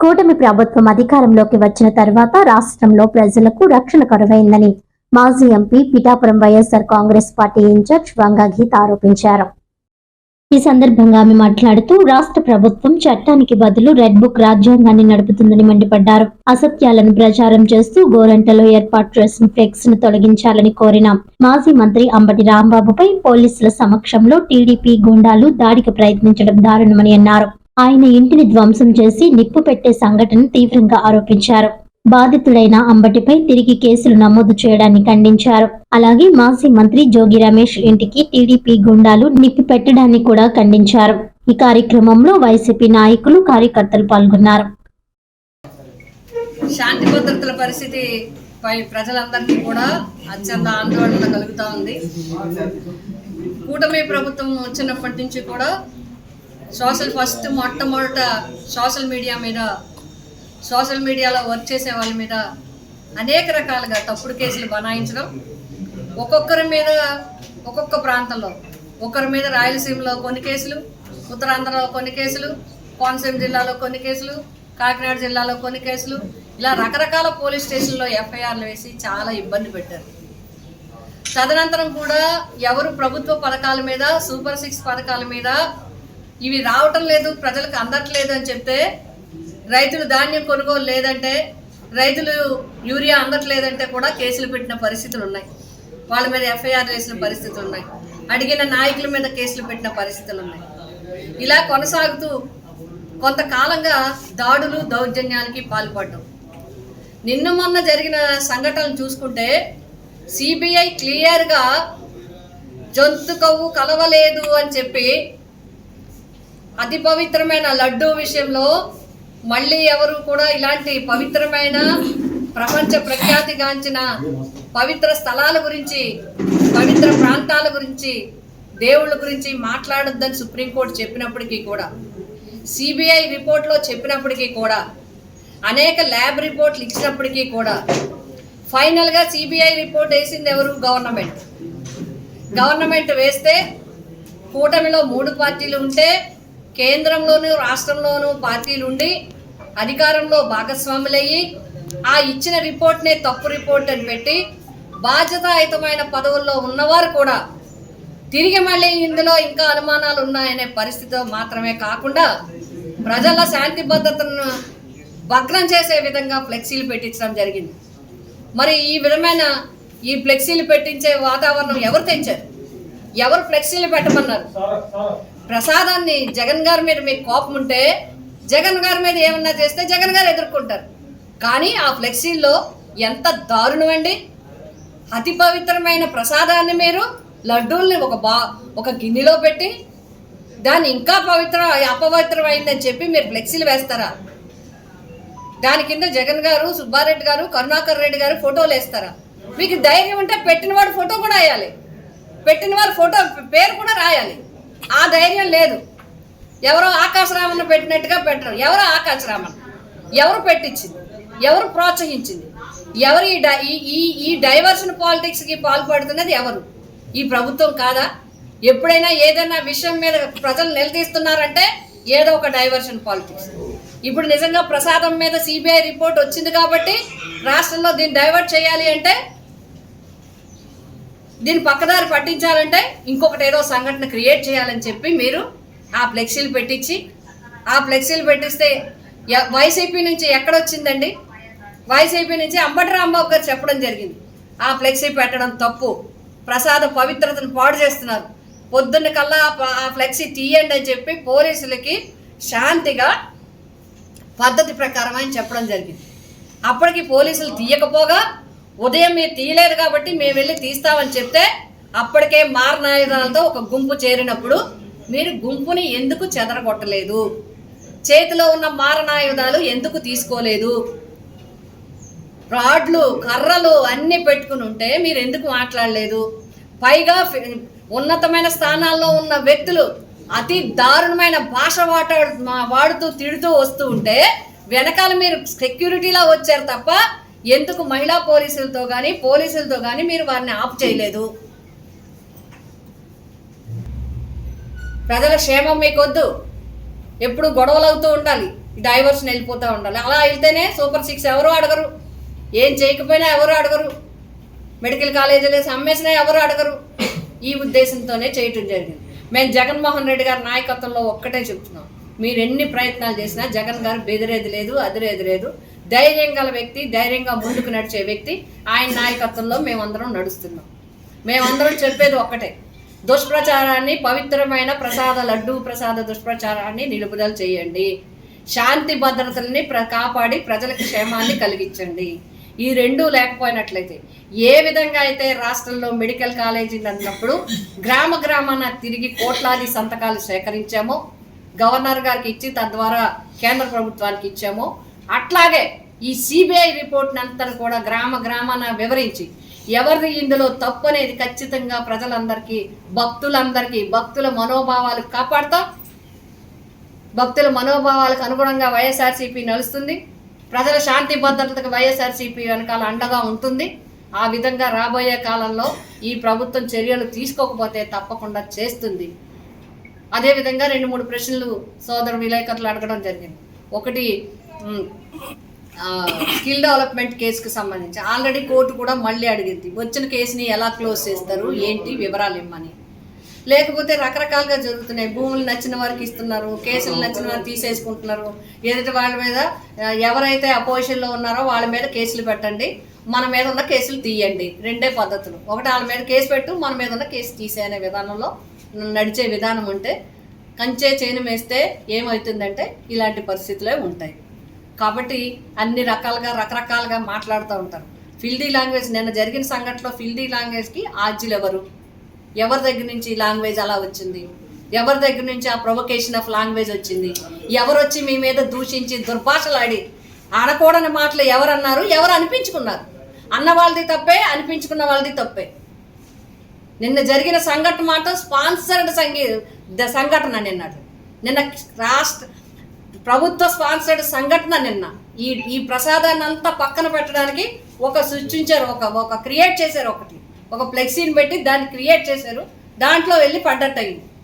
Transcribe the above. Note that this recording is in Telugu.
కూటమి ప్రభుత్వం అధికారంలోకి వచ్చిన తర్వాత రాష్ట్రంలో ప్రజలకు రక్షణ కరువైందని మాజీ ఎంపీ పిఠాపురం వైఎస్ఆర్ కాంగ్రెస్ పార్టీ ఇన్ఛార్జ్ వంగ గీత ఆరోపించారు. ఈ సందర్భంగా ఆమె మాట్లాడుతూ రాష్ట్ర ప్రభుత్వం చట్టానికి బదులు రెడ్ బుక్ రాజ్యాంగాన్ని నడుపుతుందని మండిపడ్డారు. అసత్యాలను ప్రచారం చేస్తూ గోరంటలో ఏర్పాటు చేసిన ఫ్లెక్స్ ను తొలగించాలని కోరిన మాజీ మంత్రి అంబటి రాంబాబుపై పోలీసుల సమక్షంలో టీడీపీ గూండాలు దాడికి ప్రయత్నించడం దారుణమని అన్నారు. ఆయన ఇంటిని ధ్వంసం చేసి నిప్పు పెట్టే సంఘటన తీవ్రంగా ఆరోపించారు. బాధితుడైన అంబటిపై తిరిగి కేసులు నమోదు చేయడాన్ని ఖండించారు. అలాగే మాజీ మంత్రి జోగి రమేష్ ఇంటికి టీడీపీ గుండాలు నిప్పు పెట్టడాన్ని కూడా ఖండించారు. ఈ కార్యక్రమంలో వైసీపీ నాయకులు, కార్యకర్తలు పాల్గొన్నారు. శాంతి భద్రతల పరిస్థితిపై ప్రజలందరికీ కూడా అత్యంత ఆందోళన కలుగుతూ ఉంది. కూటమి ప్రభుత్వం వచ్చినప్పటి నుంచి కూడా మొట్టమొదట సోషల్ మీడియాలో వర్క్ చేసే వాళ్ళ మీద అనేక రకాలుగా తప్పుడు కేసులు బనాయించడం, ఒక్కొక్కరి మీద ఒక్కొక్క ప్రాంతంలో, ఒకరి మీద రాయలసీమలో కొన్ని కేసులు, ఉత్తరాంధ్రలో కొన్ని కేసులు, కోనసీమ జిల్లాలో కొన్ని కేసులు, కాకినాడ జిల్లాలో కొన్ని కేసులు, ఇలా రకరకాల పోలీస్ స్టేషన్లో ఎఫ్ఐఆర్లు వేసి చాలా ఇబ్బంది పెట్టారు. తదనంతరం కూడా ఎవరు ప్రభుత్వ పథకాల మీద, సూపర్ 6 పథకాల మీద ఇవి రావటం లేదు, ప్రజలకు అందట్లేదు అని చెప్తే, రైతులు ధాన్యం కొనుగోలు లేదంటే, రైతులు యూరియా అందట్లేదంటే కూడా కేసులు పెట్టిన పరిస్థితులు ఉన్నాయి. వాళ్ళ మీద ఎఫ్ఐఆర్ వేసిన పరిస్థితులు ఉన్నాయి. అడిగిన నాయకుల మీద కేసులు పెట్టిన పరిస్థితులు ఉన్నాయి. ఇలా కొనసాగుతూ కొంతకాలంగా దాడులు, దౌర్జన్యాలకి పాల్పడ్డం. నిన్న మొన్న జరిగిన సంఘటనలు చూసుకుంటే సిబిఐ క్లియర్గా జంతు కొవ్వు కలవలేదు అని చెప్పి అతి పవిత్రమైన లడ్డూ విషయంలో మళ్ళీ ఎవరు కూడా ఇలాంటి పవిత్రమైన, ప్రపంచ ప్రఖ్యాతిగాంచిన పవిత్ర స్థలాల గురించి, పవిత్ర ప్రాంతాల గురించి, దేవుళ్ళ గురించి మాట్లాడొద్దని సుప్రీంకోర్టు చెప్పినప్పటికీ కూడా, సిబిఐ రిపోర్ట్లో చెప్పినప్పటికీ కూడా, అనేక ల్యాబ్ రిపోర్ట్లు ఇచ్చినప్పటికీ కూడా ఫైనల్గా సిబిఐ రిపోర్ట్ వేసింది ఎవరు? గవర్నమెంట్ వేస్తే కూటమిలో 3 పార్టీలు ఉంటే, కేంద్రంలోనూ రాష్ట్రంలోనూ పార్టీలు ఉండి అధికారంలో భాగస్వాములయ్యి ఆ ఇచ్చిన రిపోర్ట్నే తప్పు రిపోర్ట్ అని పెట్టి బాధ్యతాయుతమైన పదవుల్లో ఉన్నవారు కూడా తిరిగి మళ్ళీ ఇందులో ఇంకా అనుమానాలు ఉన్నాయనే పరిస్థితితో మాత్రమే కాకుండా ప్రజల శాంతి భద్రతను భగ్నం చేసే విధంగా ఫ్లెక్సీలు పెట్టించడం జరిగింది. మరి ఈ విధమైన ఈ ఫ్లెక్సీలు పెట్టించే వాతావరణం ఎవరు తెచ్చారు? ఎవరు ఫ్లెక్సీలు పెట్టమన్నారు? ప్రసాదాన్ని జగన్ గారి మీద మీకు కోపం ఉంటే జగన్ గారి మీద ఏమన్నా చేస్తే జగన్ గారు ఎదుర్కొంటారు. కానీ ఆ ఫ్లెక్సీల్లో ఎంత దారుణం అండి! అతి పవిత్రమైన ప్రసాదాన్ని మీరు లడ్డూల్ని ఒక గిన్నెలో పెట్టి దాన్ని ఇంకా అపవిత్రమైందని చెప్పి మీరు ఫ్లెక్సీలు వేస్తారా? దాని కింద జగన్ గారు, సుబ్బారెడ్డి గారు, కరుణాకర్ రెడ్డి గారు ఫోటోలు వేస్తారా? మీకు ధైర్యం ఉంటే పెట్టినవాడు ఫోటో కూడా వేయాలి, పెట్టిన వారి ఫోటో పేరు కూడా రాయాలి. ఆ ధైర్యం లేదు. ఎవరో ఆకాశరామన్న పెట్టినట్టుగా పెట్టరు. ఎవరో ఆకాశరామన్న? ఎవరు పెట్టించింది? ఎవరు ప్రోత్సహించింది? ఎవరు ఈ డైవర్షన్ పాలిటిక్స్కి పాల్పడుతున్నది ఎవరు? ఈ ప్రభుత్వం కాదా? ఎప్పుడైనా ఏదైనా విషయం మీద ప్రజలు నిలదీస్తున్నారంటే ఏదో ఒక డైవర్షన్ పాలిటిక్స్. ఇప్పుడు నిజంగా ప్రసాదం మీద సిబిఐ రిపోర్ట్ వచ్చింది కాబట్టి రాష్ట్రంలో దీన్ని డైవర్ట్ చేయాలి అంటే, దీన్ని పక్కదారి పట్టించాలంటే ఇంకొకటి ఏదో సంఘటన క్రియేట్ చేయాలని చెప్పి మీరు ఆ ఫ్లెక్సీలు పెట్టిస్తే వైసీపీ నుంచి ఎక్కడొచ్చిందండి? వైసీపీ నుంచి అంబటి రాంబాబు గారు చెప్పడం జరిగింది ఆ ఫ్లెక్సీ పెట్టడం తప్పు, ప్రసాద పవిత్రతను పాడు చేస్తున్నారు, పొద్దున్న కల్లా ఆ ఫ్లెక్సీ తీయండి అని చెప్పి పోలీసులకి శాంతిగా పద్ధతి ప్రకారం అని చెప్పడం జరిగింది. అప్పటికి పోలీసులు తీయకపోగా, ఉదయం మీరు తీయలేదు కాబట్టి మేము వెళ్ళి తీస్తామని చెప్తే, అప్పటికే మారణాయుధాలతో ఒక గుంపు చేరినప్పుడు మీరు గుంపుని ఎందుకు చెదరగొట్టలేదు? చేతిలో ఉన్న మారణాయుధాలు ఎందుకు తీసుకోలేదు? రాడ్లు, కర్రలు అన్నీ పెట్టుకుని ఉంటే మీరు ఎందుకు మాట్లాడలేదు? పైగా ఉన్నతమైన స్థానాల్లో ఉన్న వ్యక్తులు అతి దారుణమైన భాష వాడుతూ తిడుతూ వస్తూ ఉంటే వెనకాల మీరు సెక్యూరిటీలా వచ్చారు తప్ప ఎందుకు మహిళా పోలీసులతో కానీ మీరు వారిని ఆపు చేయలేదు? ప్రజల క్షేమం మీకొద్దు, ఎప్పుడు గొడవలు అవుతూ ఉండాలి. డైవర్షన్ వెళ్ళిపోతూ ఉండాలి. అలా వెళ్తేనే సూపర్ 6 ఎవరు అడగరు, ఏం చేయకపోయినా ఎవరు అడగరు, మెడికల్ కాలేజీలు అమ్మేసినా ఎవరు అడగరు. ఈ ఉద్దేశంతోనే చేయటం జరిగింది. మేము జగన్మోహన్ రెడ్డి గారి నాయకత్వంలో ఒక్కటే చెప్తున్నాం, మీరు ఎన్ని ప్రయత్నాలు చేసినా జగన్ గారు బెదిరేది లేదు, అదిరేది లేదు. ధైర్యం గల వ్యక్తి, ధైర్యంగా ముందుకు నడిచే వ్యక్తి, ఆయన నాయకత్వంలో మేమందరం నడుస్తున్నాం. మేమందరం చెప్పేది ఒక్కటే, దుష్ప్రచారాన్ని, పవిత్రమైన ప్రసాద లడ్డూ ప్రసాద దుష్ప్రచారాన్ని నిలుపుదల చేయండి, శాంతి భద్రతల్ని కాపాడి ప్రజలకు క్షేమాన్ని కలిగించండి. ఈ రెండూ లేకపోయినట్లయితే ఏ విధంగా అయితే రాష్ట్రంలో మెడికల్ కాలేజీలు అన్నప్పుడు గ్రామ గ్రామాన తిరిగి కోట్లాది సంతకాలు సేకరించామో, గవర్నర్ గారికి ఇచ్చి తద్వారా కేంద్ర ప్రభుత్వానికి ఇచ్చామో, అట్లాగే ఈ సిబిఐ రిపోర్ట్ని అంతా కూడా గ్రామ గ్రామాన వివరించి ఎవరిది ఇందులో తప్పు అనేది ఖచ్చితంగా ప్రజలందరికీ, భక్తుల మనోభావాలు కాపాడుతాం. భక్తుల మనోభావాలకు అనుగుణంగా వైఎస్ఆర్సీపీ నడుస్తుంది. ప్రజల శాంతి భద్రతకు వైఎస్ఆర్సీపీ వెనకాల అండగా ఉంటుంది. ఆ విధంగా రాబోయే కాలంలో ఈ ప్రభుత్వం చర్యలు తీసుకోకపోతే తప్పకుండా చేస్తుంది. అదేవిధంగా 2-3 ప్రశ్నలు సోదరు విలేకరులు అడగడం జరిగింది. ఒకటి, స్కిల్ డెవలప్మెంట్ కేసుకు సంబంధించి ఆల్రెడీ కోర్టు కూడా మళ్ళీ అడిగింది, వచ్చిన కేసుని ఎలా క్లోజ్ చేస్తారు, ఏంటి వివరాలు ఇమ్మని. లేకపోతే రకరకాలుగా జరుగుతున్నాయి, భూములు నచ్చిన వారికి ఇస్తున్నారు, కేసులు నచ్చిన వారు తీసేసుకుంటున్నారు. ఎదుటి వాళ్ళ మీద, ఎవరైతే అపోజిషన్లో ఉన్నారో వాళ్ళ మీద కేసులు పెట్టండి, మన మీద ఉన్న కేసులు తీయండి. రెండే పద్ధతులు, ఒకటి వాళ్ళ మీద కేసు పెట్టు, మన మీద ఉన్న కేసు తీసే అనే విధానంలో నడిచే విధానం ఉంటే, కంచే చేను వేస్తే ఏమవుతుందంటే ఇలాంటి పరిస్థితులే ఉంటాయి. కాబట్టి అన్ని రకరకాలుగా మాట్లాడుతూ ఉంటారు. ఫిల్డీ లాంగ్వేజ్, నిన్న జరిగిన సంఘటనలో ఫిల్డీ లాంగ్వేజ్కి ఆర్జీలు ఎవరి దగ్గర నుంచి లాంగ్వేజ్ అలా వచ్చింది, ఎవరి దగ్గర నుంచి ఆ ప్రొవొకేషన్ ఆఫ్ లాంగ్వేజ్ వచ్చింది, ఎవరు వచ్చి మీ మీద దూషించి దుర్భాషలాడి ఆడకూడని మాటలు ఎవరు అన్నారు, ఎవరు అనిపించుకున్నారు, అన్న వాళ్ళది తప్పే, అనిపించుకున్న వాళ్ళది తప్పే. నిన్న జరిగిన సంఘటన మాట స్పాన్సర్డ్ సంఘటన నిన్న రాష్ట్ర ప్రభుత్వ స్పాన్సర్డ్ సంఘటన. నిన్న ఈ ప్రసాదాన్ని అంతా పక్కన పెట్టడానికి సృష్టించారు, ఒక క్రియేట్ చేశారు, ఒక ఫ్లెక్సీని పెట్టి దాన్ని క్రియేట్ చేశారు, దాంట్లో వెళ్ళి పడ్డట్టు అయింది.